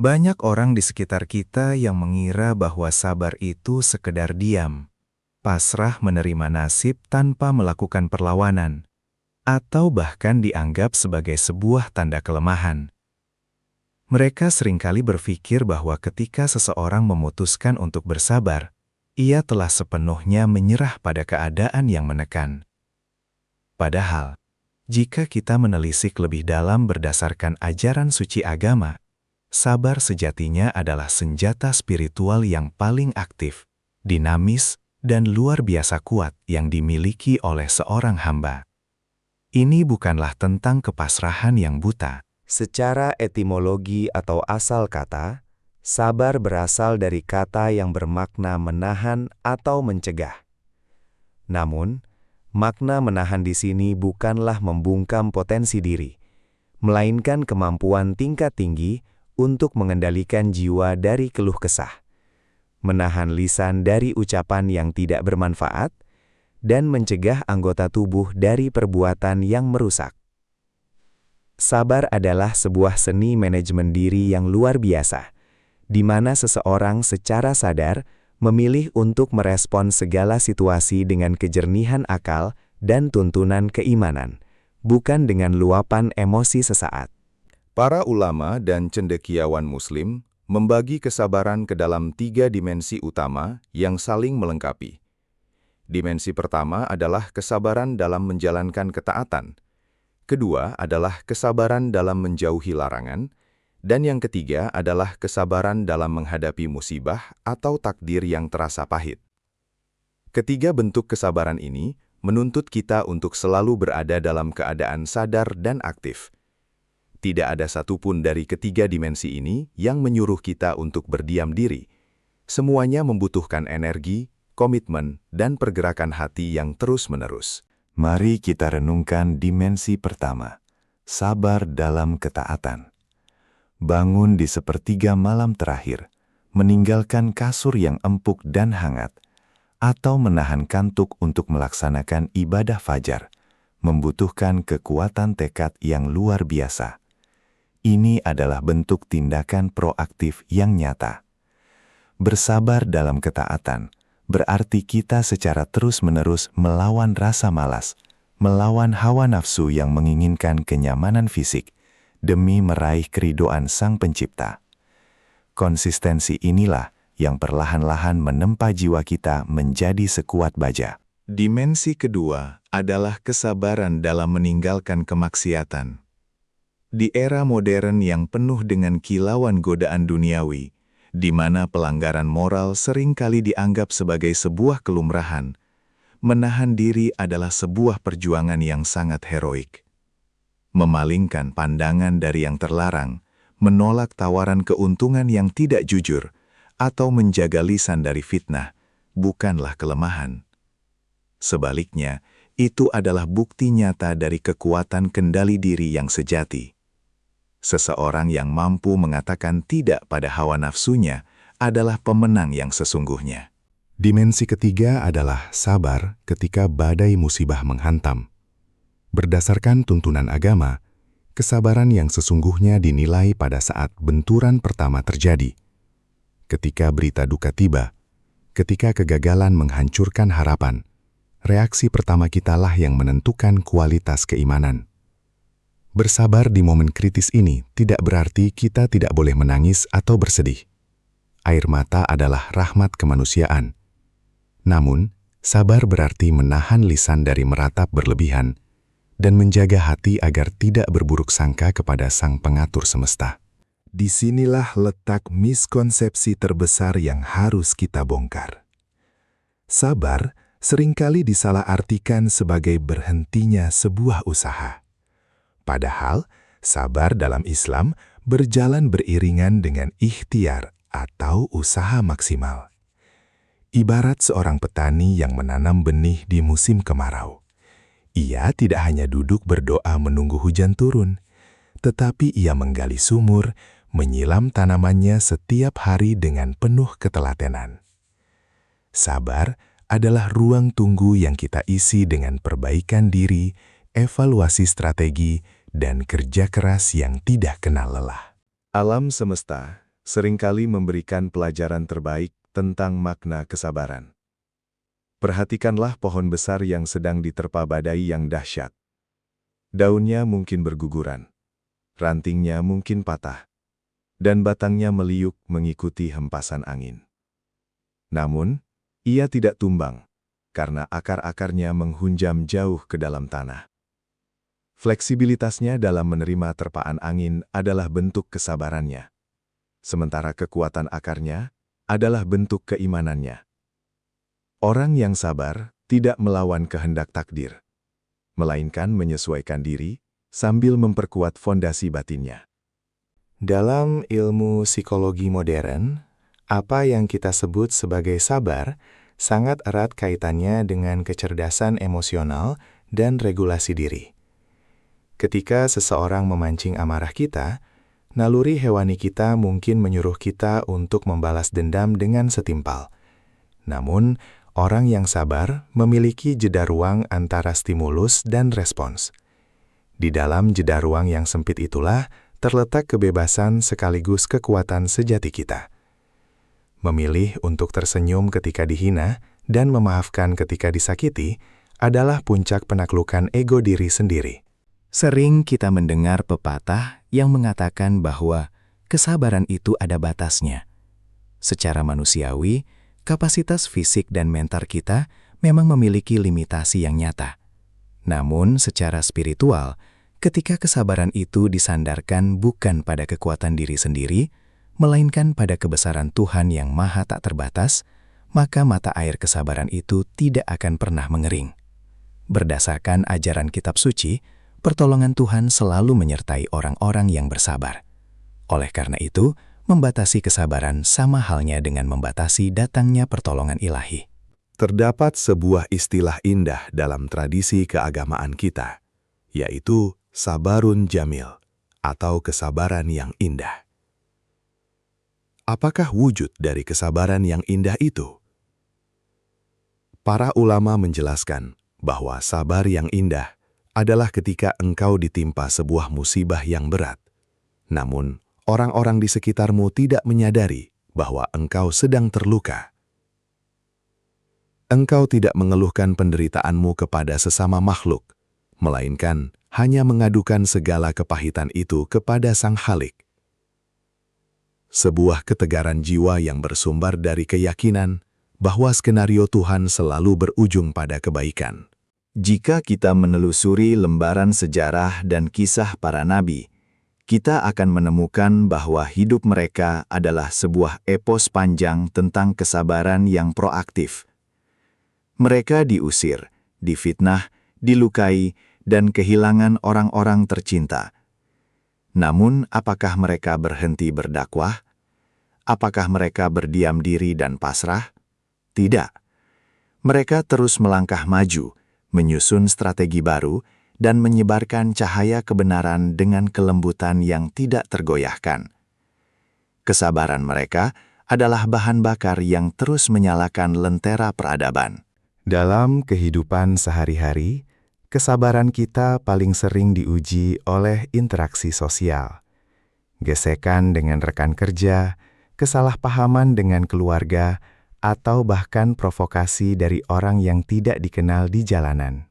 Banyak orang di sekitar kita yang mengira bahwa sabar itu sekedar diam, pasrah menerima nasib tanpa melakukan perlawanan, atau bahkan dianggap sebagai sebuah tanda kelemahan. Mereka seringkali berpikir bahwa ketika seseorang memutuskan untuk bersabar, ia telah sepenuhnya menyerah pada keadaan yang menekan. Padahal, jika kita menelisik lebih dalam berdasarkan ajaran suci agama, sabar sejatinya adalah senjata spiritual yang paling aktif, dinamis, dan luar biasa kuat yang dimiliki oleh seorang hamba. Ini bukanlah tentang kepasrahan yang buta. Secara etimologi atau asal kata, sabar berasal dari kata yang bermakna menahan atau mencegah. Namun, makna menahan di sini bukanlah membungkam potensi diri, melainkan kemampuan tingkat tinggi untuk mengendalikan jiwa dari keluh kesah, menahan lisan dari ucapan yang tidak bermanfaat, dan mencegah anggota tubuh dari perbuatan yang merusak. Sabar adalah sebuah seni manajemen diri yang luar biasa, di mana seseorang secara sadar memilih untuk merespon segala situasi dengan kejernihan akal dan tuntunan keimanan, bukan dengan luapan emosi sesaat. Para ulama dan cendekiawan Muslim membagi kesabaran ke dalam 3 dimensi utama yang saling melengkapi. Dimensi pertama adalah kesabaran dalam menjalankan ketaatan. Kedua adalah kesabaran dalam menjauhi larangan. Dan yang ketiga adalah kesabaran dalam menghadapi musibah atau takdir yang terasa pahit. Ketiga bentuk kesabaran ini menuntut kita untuk selalu berada dalam keadaan sadar dan aktif. Tidak ada satupun dari ketiga dimensi ini yang menyuruh kita untuk berdiam diri. Semuanya membutuhkan energi, komitmen, dan pergerakan hati yang terus-menerus. Mari kita renungkan dimensi pertama, sabar dalam ketaatan. Bangun di sepertiga malam terakhir, meninggalkan kasur yang empuk dan hangat, atau menahan kantuk untuk melaksanakan ibadah fajar, membutuhkan kekuatan tekad yang luar biasa. Ini adalah bentuk tindakan proaktif yang nyata. Bersabar dalam ketaatan berarti kita secara terus-menerus melawan rasa malas, melawan hawa nafsu yang menginginkan kenyamanan fisik, demi meraih keridhaan Sang Pencipta. Konsistensi inilah yang perlahan-lahan menempa jiwa kita menjadi sekuat baja. Dimensi kedua adalah kesabaran dalam meninggalkan kemaksiatan. Di era modern yang penuh dengan kilauan godaan duniawi, di mana pelanggaran moral seringkali dianggap sebagai sebuah kelumrahan, menahan diri adalah sebuah perjuangan yang sangat heroik. Memalingkan pandangan dari yang terlarang, menolak tawaran keuntungan yang tidak jujur, atau menjaga lisan dari fitnah, bukanlah kelemahan. Sebaliknya, itu adalah bukti nyata dari kekuatan kendali diri yang sejati. Seseorang yang mampu mengatakan tidak pada hawa nafsunya adalah pemenang yang sesungguhnya. Dimensi ketiga adalah sabar ketika badai musibah menghantam. Berdasarkan tuntunan agama, kesabaran yang sesungguhnya dinilai pada saat benturan pertama terjadi. Ketika berita duka tiba, ketika kegagalan menghancurkan harapan, reaksi pertama kitalah yang menentukan kualitas keimanan. Bersabar di momen kritis ini tidak berarti kita tidak boleh menangis atau bersedih. Air mata adalah rahmat kemanusiaan. Namun, sabar berarti menahan lisan dari meratap berlebihan dan menjaga hati agar tidak berburuk sangka kepada Sang Pengatur semesta. Disinilah letak miskonsepsi terbesar yang harus kita bongkar. Sabar seringkali disalahartikan sebagai berhentinya sebuah usaha. Padahal, sabar dalam Islam berjalan beriringan dengan ikhtiar atau usaha maksimal. Ibarat seorang petani yang menanam benih di musim kemarau. Ia tidak hanya duduk berdoa menunggu hujan turun, tetapi ia menggali sumur, menyiram tanamannya setiap hari dengan penuh ketelatenan. Sabar adalah ruang tunggu yang kita isi dengan perbaikan diri, evaluasi strategi, dan kerja keras yang tidak kenal lelah. Alam semesta seringkali memberikan pelajaran terbaik tentang makna kesabaran. Perhatikanlah pohon besar yang sedang diterpa badai yang dahsyat. Daunnya mungkin berguguran, rantingnya mungkin patah, dan batangnya meliuk mengikuti hempasan angin. Namun, ia tidak tumbang, karena akar-akarnya menghunjam jauh ke dalam tanah. Fleksibilitasnya dalam menerima terpaan angin adalah bentuk kesabarannya, sementara kekuatan akarnya adalah bentuk keimanannya. Orang yang sabar tidak melawan kehendak takdir, melainkan menyesuaikan diri sambil memperkuat fondasi batinnya. Dalam ilmu psikologi modern, apa yang kita sebut sebagai sabar sangat erat kaitannya dengan kecerdasan emosional dan regulasi diri. Ketika seseorang memancing amarah kita, naluri hewani kita mungkin menyuruh kita untuk membalas dendam dengan setimpal. Namun, orang yang sabar memiliki jeda ruang antara stimulus dan respons. Di dalam jeda ruang yang sempit itulah terletak kebebasan sekaligus kekuatan sejati kita. Memilih untuk tersenyum ketika dihina dan memaafkan ketika disakiti adalah puncak penaklukan ego diri sendiri. Sering kita mendengar pepatah yang mengatakan bahwa kesabaran itu ada batasnya. Secara manusiawi, kapasitas fisik dan mental kita memang memiliki limitasi yang nyata. Namun, secara spiritual, ketika kesabaran itu disandarkan bukan pada kekuatan diri sendiri, melainkan pada kebesaran Tuhan yang Maha tak terbatas, maka mata air kesabaran itu tidak akan pernah mengering. Berdasarkan ajaran kitab suci, pertolongan Tuhan selalu menyertai orang-orang yang bersabar. Oleh karena itu, membatasi kesabaran sama halnya dengan membatasi datangnya pertolongan ilahi. Terdapat sebuah istilah indah dalam tradisi keagamaan kita, yaitu sabarun jamil, atau kesabaran yang indah. Apakah wujud dari kesabaran yang indah itu? Para ulama menjelaskan bahwa sabar yang indah adalah ketika engkau ditimpa sebuah musibah yang berat. Namun, orang-orang di sekitarmu tidak menyadari bahwa engkau sedang terluka. Engkau tidak mengeluhkan penderitaanmu kepada sesama makhluk, melainkan hanya mengadukan segala kepahitan itu kepada Sang Khalik. Sebuah ketegaran jiwa yang bersumber dari keyakinan bahwa skenario Tuhan selalu berujung pada kebaikan. Jika kita menelusuri lembaran sejarah dan kisah para nabi, kita akan menemukan bahwa hidup mereka adalah sebuah epos panjang tentang kesabaran yang proaktif. Mereka diusir, difitnah, dilukai, dan kehilangan orang-orang tercinta. Namun, apakah mereka berhenti berdakwah? Apakah mereka berdiam diri dan pasrah? Tidak. Mereka terus melangkah maju, menyusun strategi baru, dan menyebarkan cahaya kebenaran dengan kelembutan yang tidak tergoyahkan. Kesabaran mereka adalah bahan bakar yang terus menyalakan lentera peradaban. Dalam kehidupan sehari-hari, kesabaran kita paling sering diuji oleh interaksi sosial. Gesekan dengan rekan kerja, kesalahpahaman dengan keluarga, atau bahkan provokasi dari orang yang tidak dikenal di jalanan.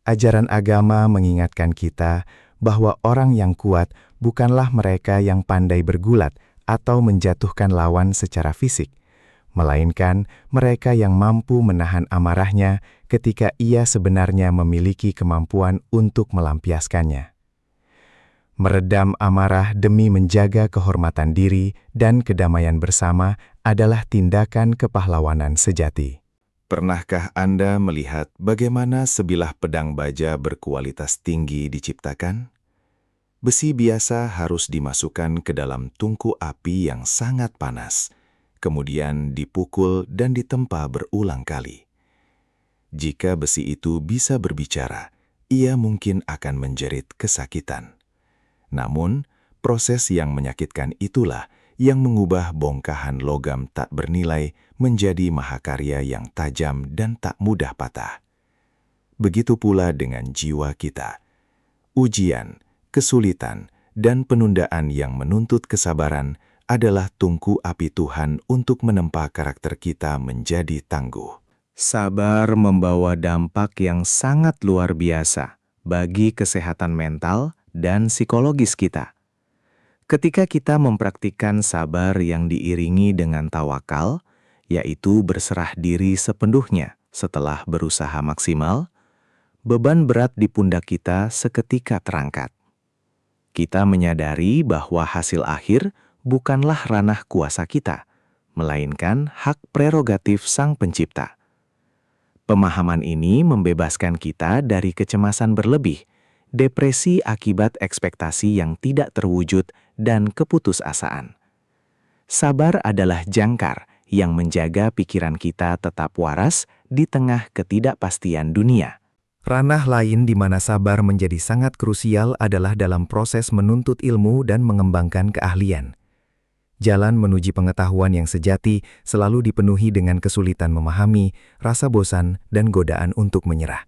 Ajaran agama mengingatkan kita bahwa orang yang kuat bukanlah mereka yang pandai bergulat atau menjatuhkan lawan secara fisik, melainkan mereka yang mampu menahan amarahnya ketika ia sebenarnya memiliki kemampuan untuk melampiaskannya. Meredam amarah demi menjaga kehormatan diri dan kedamaian bersama adalah tindakan kepahlawanan sejati. Pernahkah Anda melihat bagaimana sebilah pedang baja berkualitas tinggi diciptakan? Besi biasa harus dimasukkan ke dalam tungku api yang sangat panas, kemudian dipukul dan ditempa berulang kali. Jika besi itu bisa berbicara, ia mungkin akan menjerit kesakitan. Namun, proses yang menyakitkan itulah yang mengubah bongkahan logam tak bernilai menjadi mahakarya yang tajam dan tak mudah patah. Begitu pula dengan jiwa kita. Ujian, kesulitan, dan penundaan yang menuntut kesabaran adalah tungku api Tuhan untuk menempa karakter kita menjadi tangguh. Sabar membawa dampak yang sangat luar biasa bagi kesehatan mental dan psikologis kita. Ketika kita mempraktikkan sabar yang diiringi dengan tawakal, yaitu berserah diri sepenuhnya setelah berusaha maksimal, beban berat di pundak kita seketika terangkat. Kita menyadari bahwa hasil akhir bukanlah ranah kuasa kita, melainkan hak prerogatif Sang Pencipta. Pemahaman ini membebaskan kita dari kecemasan berlebih, depresi akibat ekspektasi yang tidak terwujud, dan keputusasaan. Sabar adalah jangkar yang menjaga pikiran kita tetap waras di tengah ketidakpastian dunia. Ranah lain di mana sabar menjadi sangat krusial adalah dalam proses menuntut ilmu dan mengembangkan keahlian. Jalan menuju pengetahuan yang sejati selalu dipenuhi dengan kesulitan memahami, rasa bosan, dan godaan untuk menyerah.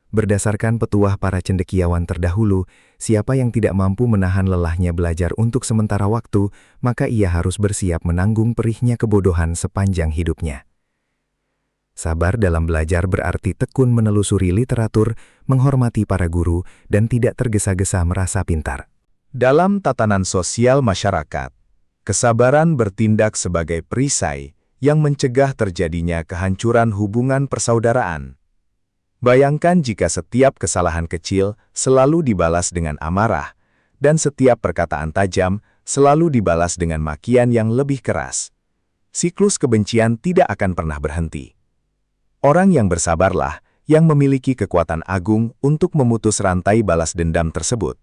Berdasarkan petuah para cendekiawan terdahulu, siapa yang tidak mampu menahan lelahnya belajar untuk sementara waktu, maka ia harus bersiap menanggung perihnya kebodohan sepanjang hidupnya. Sabar dalam belajar berarti tekun menelusuri literatur, menghormati para guru, dan tidak tergesa-gesa merasa pintar. Dalam tatanan sosial masyarakat, kesabaran bertindak sebagai perisai yang mencegah terjadinya kehancuran hubungan persaudaraan. Bayangkan jika setiap kesalahan kecil selalu dibalas dengan amarah, dan setiap perkataan tajam selalu dibalas dengan makian yang lebih keras. Siklus kebencian tidak akan pernah berhenti. Orang yang bersabarlah yang memiliki kekuatan agung untuk memutus rantai balas dendam tersebut.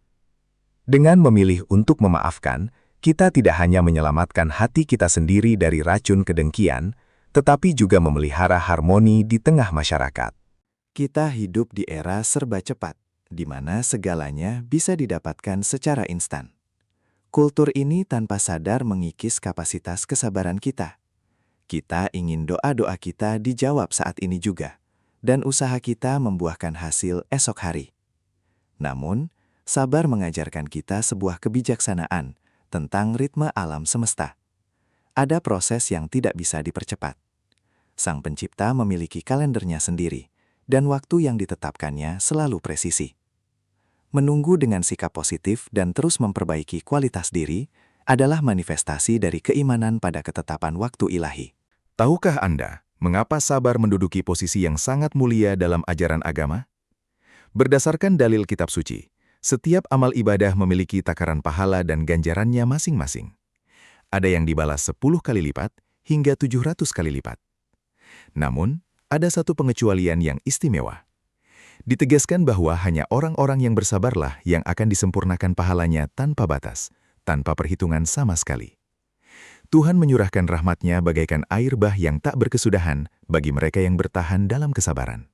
Dengan memilih untuk memaafkan, kita tidak hanya menyelamatkan hati kita sendiri dari racun kedengkian, tetapi juga memelihara harmoni di tengah masyarakat. Kita hidup di era serba cepat, di mana segalanya bisa didapatkan secara instan. Kultur ini tanpa sadar mengikis kapasitas kesabaran kita. Kita ingin doa-doa kita dijawab saat ini juga, dan usaha kita membuahkan hasil esok hari. Namun, sabar mengajarkan kita sebuah kebijaksanaan tentang ritme alam semesta. Ada proses yang tidak bisa dipercepat. Sang Pencipta memiliki kalendernya sendiri, dan waktu yang ditetapkannya selalu presisi. Menunggu dengan sikap positif dan terus memperbaiki kualitas diri adalah manifestasi dari keimanan pada ketetapan waktu ilahi. Tahukah Anda mengapa sabar menduduki posisi yang sangat mulia dalam ajaran agama? Berdasarkan dalil kitab suci, setiap amal ibadah memiliki takaran pahala dan ganjarannya masing-masing. Ada yang dibalas 10 kali lipat hingga 700 kali lipat. Namun, ada satu pengecualian yang istimewa. Ditegaskan bahwa hanya orang-orang yang bersabarlah yang akan disempurnakan pahalanya tanpa batas, tanpa perhitungan sama sekali. Tuhan menyurahkan rahmat-Nya bagaikan air bah yang tak berkesudahan bagi mereka yang bertahan dalam kesabaran.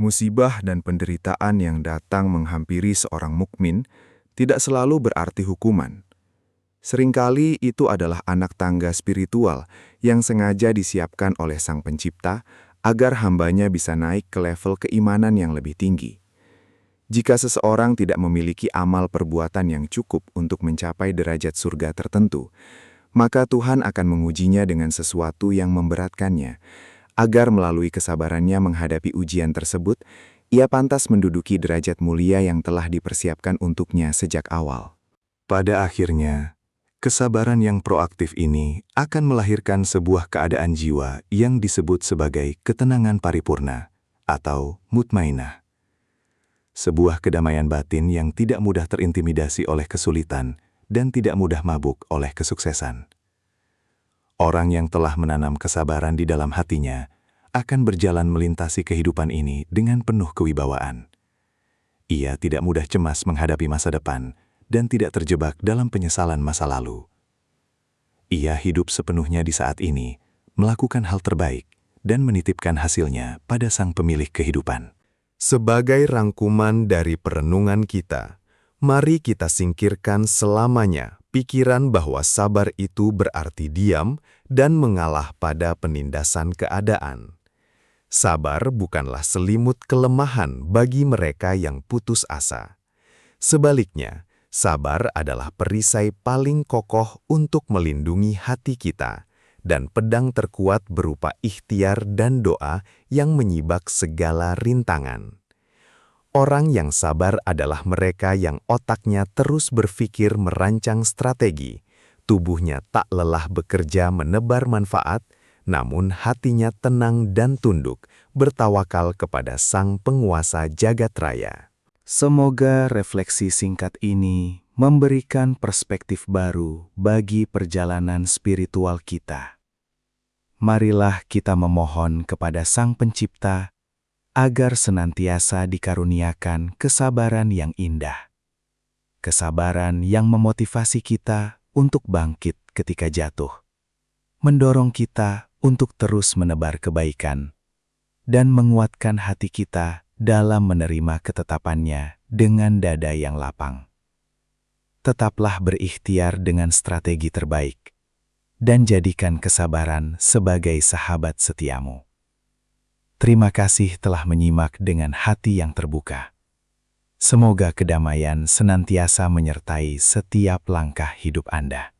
Musibah dan penderitaan yang datang menghampiri seorang mukmin tidak selalu berarti hukuman. Seringkali itu adalah anak tangga spiritual yang sengaja disiapkan oleh Sang Pencipta agar hambanya bisa naik ke level keimanan yang lebih tinggi. Jika seseorang tidak memiliki amal perbuatan yang cukup untuk mencapai derajat surga tertentu, maka Tuhan akan mengujinya dengan sesuatu yang memberatkannya, agar melalui kesabarannya menghadapi ujian tersebut, ia pantas menduduki derajat mulia yang telah dipersiapkan untuknya sejak awal. Pada akhirnya, kesabaran yang proaktif ini akan melahirkan sebuah keadaan jiwa yang disebut sebagai ketenangan paripurna atau mutmainah. Sebuah kedamaian batin yang tidak mudah terintimidasi oleh kesulitan dan tidak mudah mabuk oleh kesuksesan. Orang yang telah menanam kesabaran di dalam hatinya akan berjalan melintasi kehidupan ini dengan penuh kewibawaan. Ia tidak mudah cemas menghadapi masa depan dan tidak terjebak dalam penyesalan masa lalu. Ia hidup sepenuhnya di saat ini, melakukan hal terbaik, dan menitipkan hasilnya pada Sang Pemilik kehidupan. Sebagai rangkuman dari perenungan kita, mari kita singkirkan selamanya pikiran bahwa sabar itu berarti diam dan mengalah pada penindasan keadaan. Sabar bukanlah selimut kelemahan bagi mereka yang putus asa. Sebaliknya, Sabar adalah perisai paling kokoh untuk melindungi hati kita, dan pedang terkuat berupa ikhtiar dan doa yang menyibak segala rintangan. Orang yang sabar adalah mereka yang otaknya terus berpikir merancang strategi, tubuhnya tak lelah bekerja menebar manfaat, namun hatinya tenang dan tunduk, bertawakal kepada Sang Penguasa Jagat Raya. Semoga refleksi singkat ini memberikan perspektif baru bagi perjalanan spiritual kita. Marilah kita memohon kepada Sang Pencipta agar senantiasa dikaruniakan kesabaran yang indah. Kesabaran yang memotivasi kita untuk bangkit ketika jatuh, mendorong kita untuk terus menebar kebaikan, dan menguatkan hati kita dalam menerima ketetapannya dengan dada yang lapang. Tetaplah berikhtiar dengan strategi terbaik, dan jadikan kesabaran sebagai sahabat setiamu. Terima kasih telah menyimak dengan hati yang terbuka. Semoga kedamaian senantiasa menyertai setiap langkah hidup Anda.